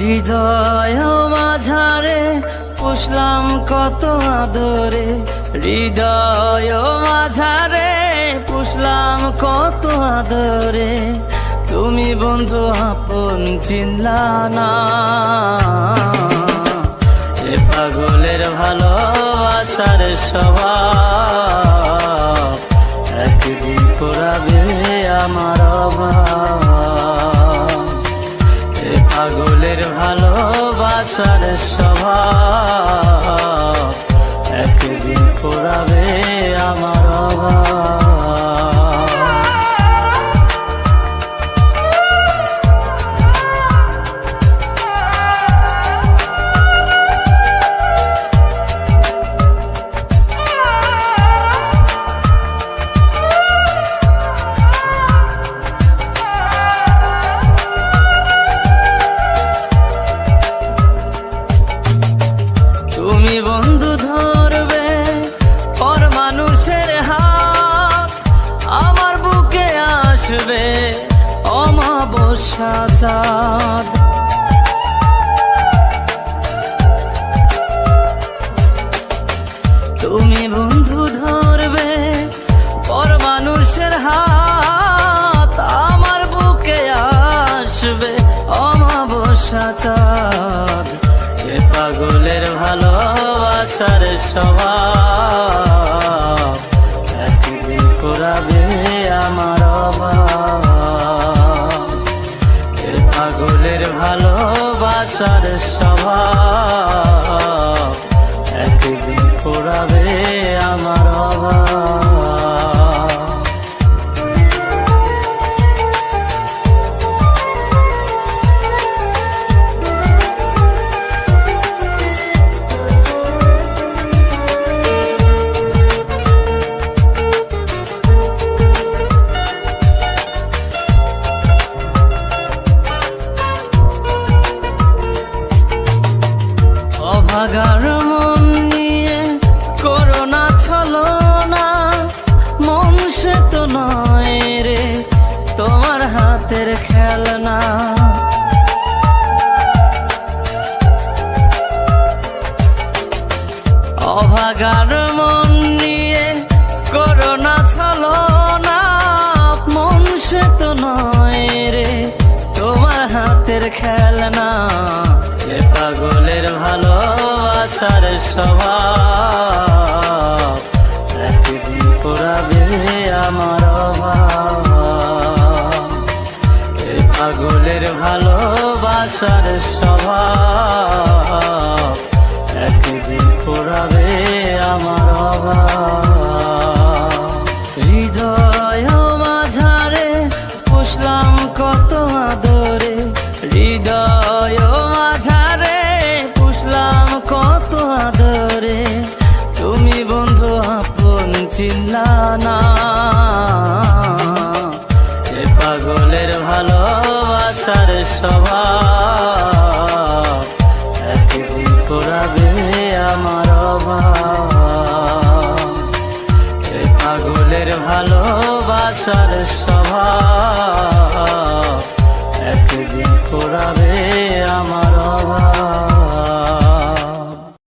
হৃদয় মাঝারে পুষলাম কত আদরে, হৃদয় মাঝারে পুষলাম কত আদরে, তুমি বন্ধু আপন চিনলা না। এ পাগলের ভালোবাসার স্বভাব একদিন ফুরাবে আমার অভাব। এ পাগলের ভালোবাসার স্বভাব একদিন ফুরাবে আমার অভাব। তুমি বন্ধু ধরবে পর মানুষের হাত, আমার বুকে আসবে অমাবস্যা চাঁদ। তুমি বন্ধু ধরবে পর মানুষের হাত, আমার বুকে আসবে অমাবস্যা চাঁদ। এ পাগলের ভালোবাসার স্বভাব একদিন ফুরাবে আমার অভাব। এ পাগলের ভালোবাসার স্বভাব একদিন ফুরাবে আমার অভাব। অভাগার মন নিয়ে করোনা ছলনা, মন সে তো নয় রে তোমার হাতের খেলনা। অভাগার মন নিয়ে করোনা ছলনা, মন সে তো নয় রে তোমার হাতের খেলনা। এ পাগলের ভালোবাসার স্বভাব একদিন ফুরাবে আমার অভাব। এ পাগলের ভালোবাসার স্বভাব একদিন ফুরাবে আমার অভাব। হৃদয় মাঝারে পুষলাম কত আদরে, হৃদয় মাঝারে পুষলাম কত আদরে, তুমি বন্ধু আপন চিনলা না। এ পাগলের ভালোবাসার স্বভাব একদিন ফুরাবে আমার অভাব। এ পাগলের ভালোবাসার স্বভাব